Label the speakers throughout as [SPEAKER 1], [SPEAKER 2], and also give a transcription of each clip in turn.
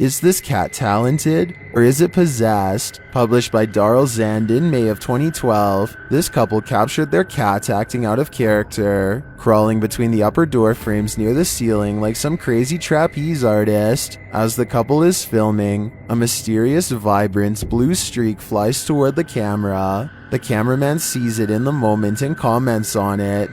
[SPEAKER 1] Is this cat talented, or is it possessed? Published by Darl Zand in May of 2012, this couple captured their cat acting out of character, crawling between the upper door frames near the ceiling like some crazy trapeze artist. As the couple is filming, a mysterious, vibrant blue streak flies toward the camera. The cameraman sees it in the moment and comments on it.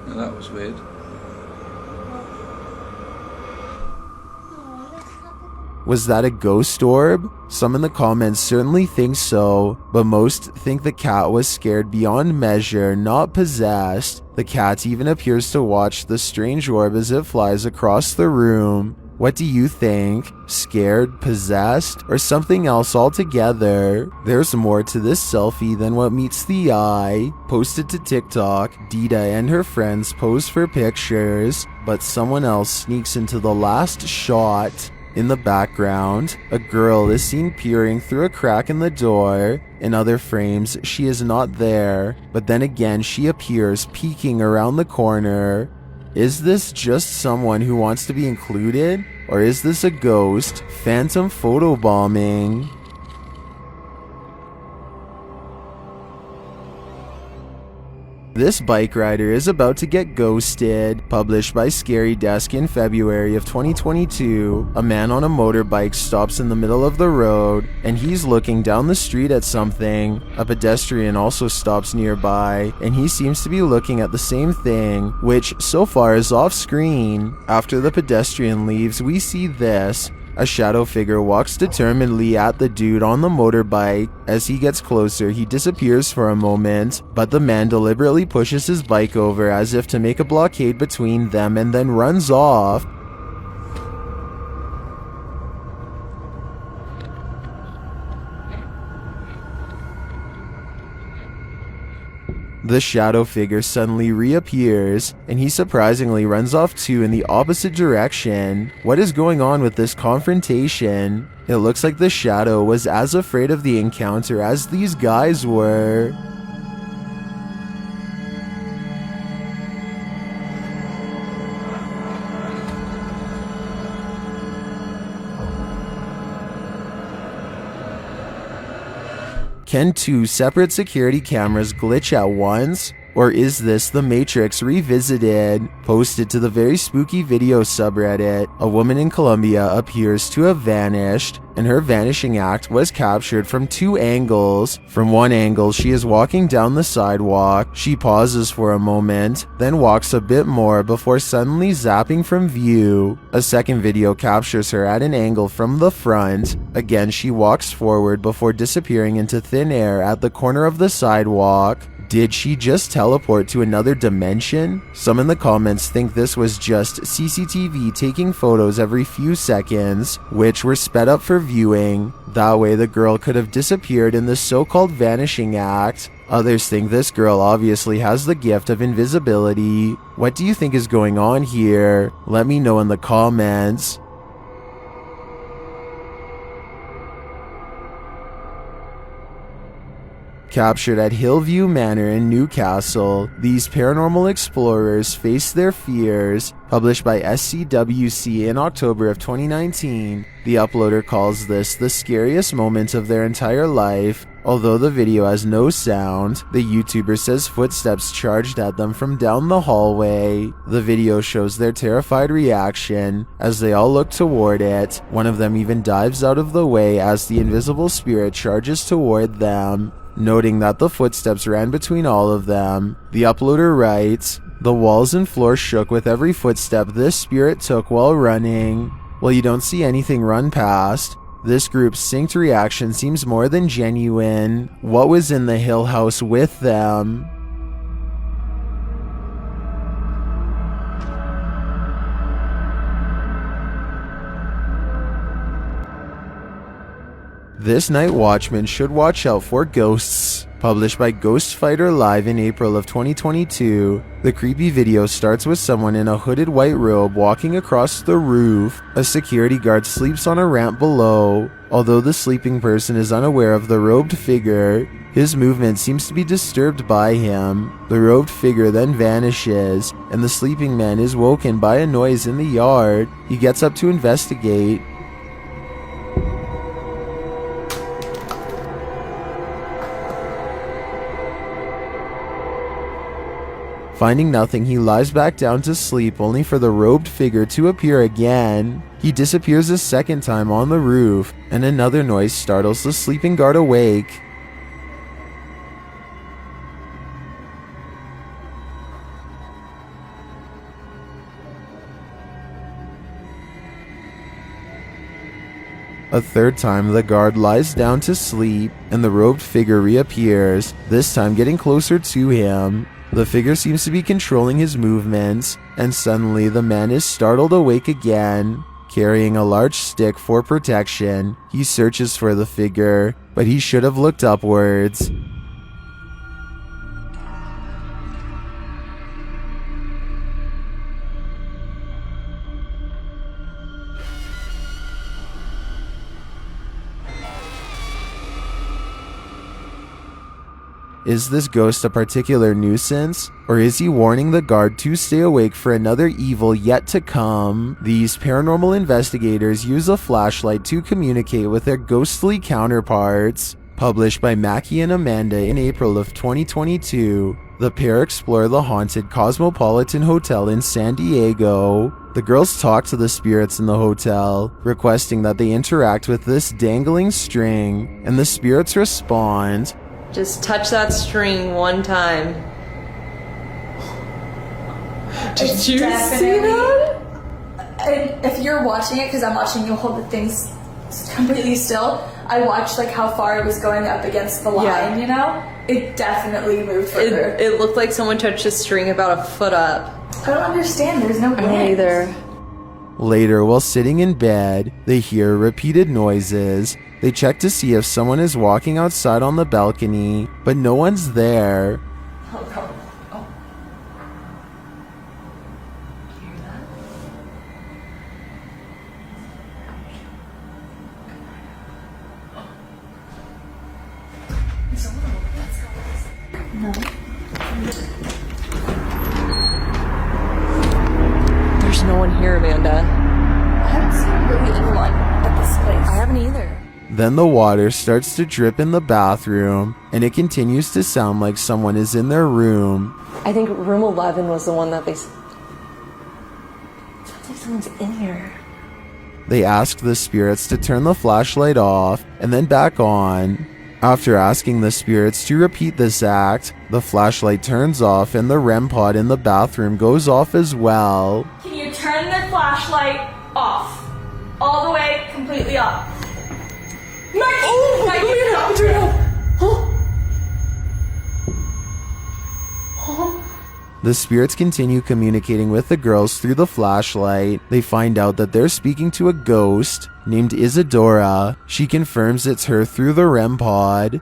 [SPEAKER 2] Now that was weird.
[SPEAKER 1] Was that a ghost orb? Some in the comments certainly think so, but most think the cat was scared beyond measure, not possessed. The cat even appears to watch the strange orb as it flies across the room. What do you think? Scared, possessed, or something else altogether? There's more to this selfie than what meets the eye. Posted to TikTok, Dita and her friends pose for pictures, but someone else sneaks into the last shot. In the background, a girl is seen peering through a crack in the door. In other frames, she is not there, but then again she appears peeking around the corner. Is this just someone who wants to be included? Or is this a ghost? Phantom photobombing? This bike rider is about to get ghosted. Published by Scary Desk in February of 2022, a man on a motorbike stops in the middle of the road, and he's looking down the street at something. A pedestrian also stops nearby, and he seems to be looking at the same thing, which so far is off screen. After the pedestrian leaves, we see this. A shadow figure walks determinedly at the dude on the motorbike. As he gets closer, he disappears for a moment, but the man deliberately pushes his bike over as if to make a blockade between them and then runs off. The shadow figure suddenly reappears, and he surprisingly runs off too in the opposite direction. What is going on with this confrontation? It looks like the shadow was as afraid of the encounter as these guys were. Can two separate security cameras glitch at once? Or is this The Matrix Revisited? Posted to the very spooky video subreddit, a woman in Colombia appears to have vanished, and her vanishing act was captured from two angles. From one angle, she is walking down the sidewalk. She pauses for a moment, then walks a bit more before suddenly zapping from view. A second video captures her at an angle from the front. Again, she walks forward before disappearing into thin air at the corner of the sidewalk. Did she just teleport to another dimension? Some in the comments think this was just CCTV taking photos every few seconds, which were sped up for viewing. That way the girl could have disappeared in the so-called vanishing act. Others think this girl obviously has the gift of invisibility. What do you think is going on here? Let me know in the comments. Captured at Hillview Manor in Newcastle, these paranormal explorers face their fears. Published by SCWC in October of 2019, the uploader calls this the scariest moment of their entire life. Although the video has no sound, the YouTuber says footsteps charged at them from down the hallway. The video shows their terrified reaction as they all look toward it. One of them even dives out of the way as the invisible spirit charges toward them. Noting that the footsteps ran between all of them, the uploader writes, "The walls and floor shook with every footstep this spirit took while running." Well, you don't see anything run past. This group's synced reaction seems more than genuine. What was in the Hill House with them? This night watchman should watch out for ghosts. Published by Ghost Fighter Live in April of 2022, the creepy video starts with someone in a hooded white robe walking across the roof. A security guard sleeps on a ramp below. Although the sleeping person is unaware of the robed figure, his movement seems to be disturbed by him. The robed figure then vanishes, and the sleeping man is woken by a noise in the yard. He gets up to investigate. Finding nothing, he lies back down to sleep, only for the robed figure to appear again. He disappears a second time on the roof, and another noise startles the sleeping guard awake. A third time, the guard lies down to sleep, and the robed figure reappears, this time getting closer to him. The figure seems to be controlling his movements, and suddenly the man is startled awake again. Carrying a large stick for protection, he searches for the figure, but he should have looked upwards. Is this ghost a particular nuisance, or is he warning the guard to stay awake for another evil yet to come? These paranormal investigators use a flashlight to communicate with their ghostly counterparts. Published by Mackie and Amanda in April of 2022, the pair explore the haunted Cosmopolitan Hotel in San Diego. The girls talk to the spirits in the hotel, requesting that they interact with this dangling string, and the spirits respond.
[SPEAKER 3] Just touch that string one time. Did you see that?
[SPEAKER 4] And if you're watching it, because I'm watching you hold the things completely still, I watched like how far it was going up against the line, you know? It definitely moved further.
[SPEAKER 3] It looked like someone touched a string about a foot up.
[SPEAKER 4] I don't understand, there's no wind.
[SPEAKER 3] I don't either.
[SPEAKER 1] Later, while sitting in bed, they hear repeated noises. They check to see if someone is walking outside on the balcony, but no one's there.
[SPEAKER 4] Oh, no. Oh. You hear that? It's a little. No.
[SPEAKER 3] There's no one here, Amanda.
[SPEAKER 4] I haven't seen really anyone at this place.
[SPEAKER 3] I haven't either.
[SPEAKER 1] Then the water starts to drip in the bathroom, and it continues to sound like someone is in their room.
[SPEAKER 3] I think room 11 was the one that they... It sounds like someone's in here.
[SPEAKER 1] They ask the spirits to turn the flashlight off and then back on. After asking the spirits to repeat this act, the flashlight turns off and the REM pod in the bathroom goes off as well.
[SPEAKER 4] Can you turn the flashlight off? All the way, completely off.
[SPEAKER 1] The spirits continue communicating with the girls through the flashlight. They find out that they're speaking to a ghost named Isadora. She confirms it's her through the REM pod.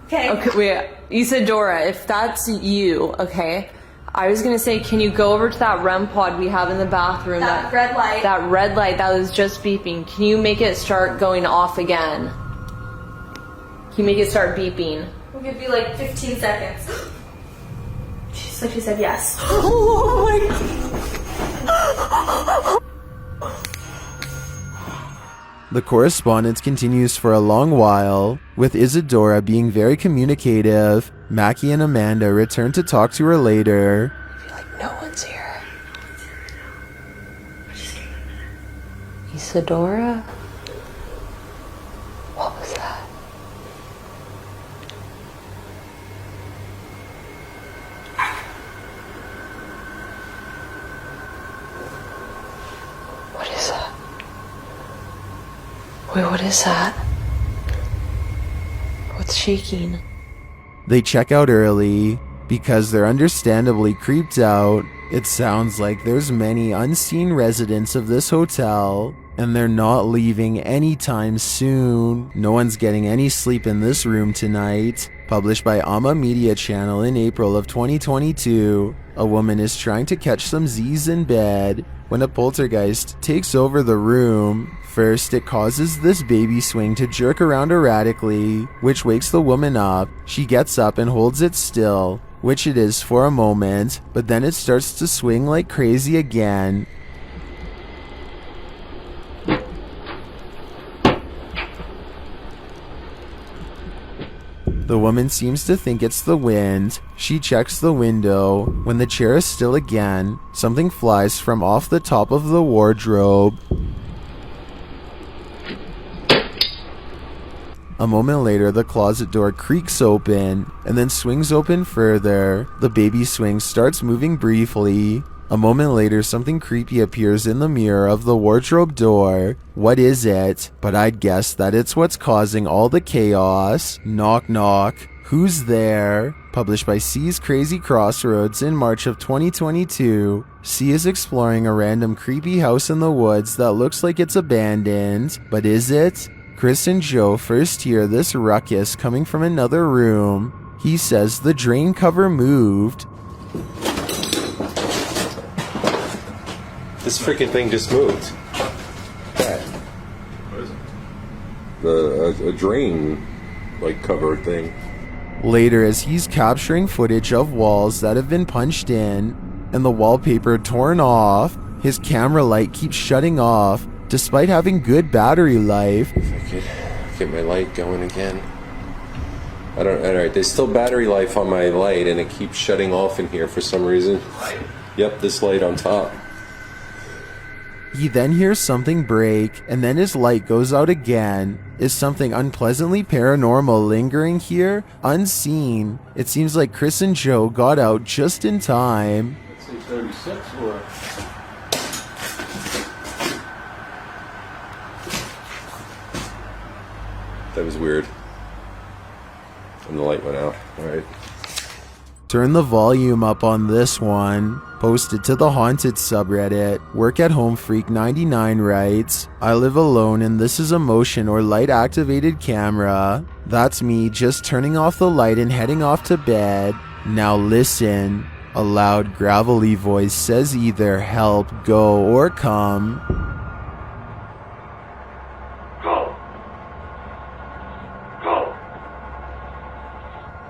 [SPEAKER 3] Okay, wait. Isadora, if that's you, okay, I was gonna say, can you go over to that REM pod we have in the bathroom?
[SPEAKER 4] That red light.
[SPEAKER 3] That red light that was just beeping. Can you make it start going off again? Can you make it start beeping?
[SPEAKER 4] We'll give you like 15 seconds. She's like, she said yes.
[SPEAKER 3] Oh my God.
[SPEAKER 1] The correspondence continues for a long while, with Isadora being very communicative. Mackie and Amanda return to talk to her later.
[SPEAKER 3] I feel like no one's here. Isadora? What was that? What is that? Wait, what is that? What's shaking?
[SPEAKER 1] They check out early because they're understandably creeped out. It sounds like there's many unseen residents of this hotel, and they're not leaving anytime soon. No one's getting any sleep in this room tonight. Published by Amma Media Channel in April of 2022. A woman is trying to catch some Z's in bed. when a poltergeist takes over the room. First, it causes this baby swing to jerk around erratically, which wakes the woman up. She gets up and holds it still, which it is for a moment, but then it starts to swing like crazy again. The woman seems to think it's the wind. She checks the window. When the chair is still again, something flies from off the top of the wardrobe. A moment later, the closet door creaks open and then swings open further. The baby swing starts moving briefly. A moment later, something creepy appears in the mirror of the wardrobe door. What is it? But I'd guess that it's what's causing all the chaos. Knock knock. Who's there? Published by C's Crazy Crossroads in March of 2022. C is exploring a random creepy house in the woods that looks like it's abandoned. But is it? Chris and Joe first hear this ruckus coming from another room. He says the drain cover moved.
[SPEAKER 5] This freaking thing just moved.
[SPEAKER 2] What is it?
[SPEAKER 5] A drain, like, cover thing.
[SPEAKER 1] Later, as he's capturing footage of walls that have been punched in and the wallpaper torn off, his camera light keeps shutting off despite having good battery life.
[SPEAKER 5] If I could get my light going again. Alright, there's still battery life on my light and it keeps shutting off in here for some reason.
[SPEAKER 2] Light?
[SPEAKER 5] Yep, this light on top.
[SPEAKER 1] He then hears something break, and then his light goes out again. Is something unpleasantly paranormal lingering here? Unseen. It seems like Chris and Joe got out just in time.
[SPEAKER 2] Let's say 36 or...
[SPEAKER 5] That was weird. And the light went out. Alright.
[SPEAKER 1] Turn the volume up on this one. Posted to the Haunted subreddit. Work at Home Freak 99 writes, I live alone and this is a motion or light activated camera. That's me just turning off the light and heading off to bed. Now listen. A loud gravelly voice says either help, go, or come.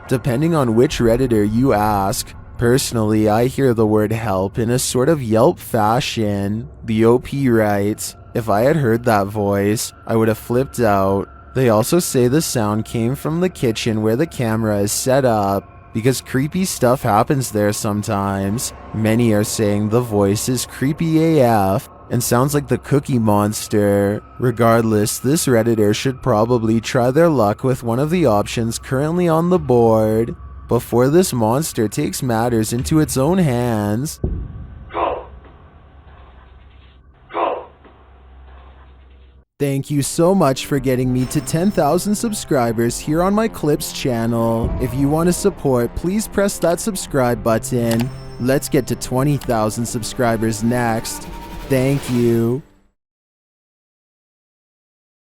[SPEAKER 1] Depending on which Redditor you ask. Personally, I hear the word help in a sort of Yelp fashion. The OP writes, if I had heard that voice, I would have flipped out. They also say the sound came from the kitchen where the camera is set up, because creepy stuff happens there sometimes. Many are saying the voice is creepy AF and sounds like the Cookie Monster. Regardless, this Redditor should probably try their luck with one of the options currently on the board before this monster takes matters into its own hands. Thank you so much for getting me to 10,000 subscribers here on my Clips channel. If you want to support, please press that subscribe button. Let's get to 20,000 subscribers next. Thank you.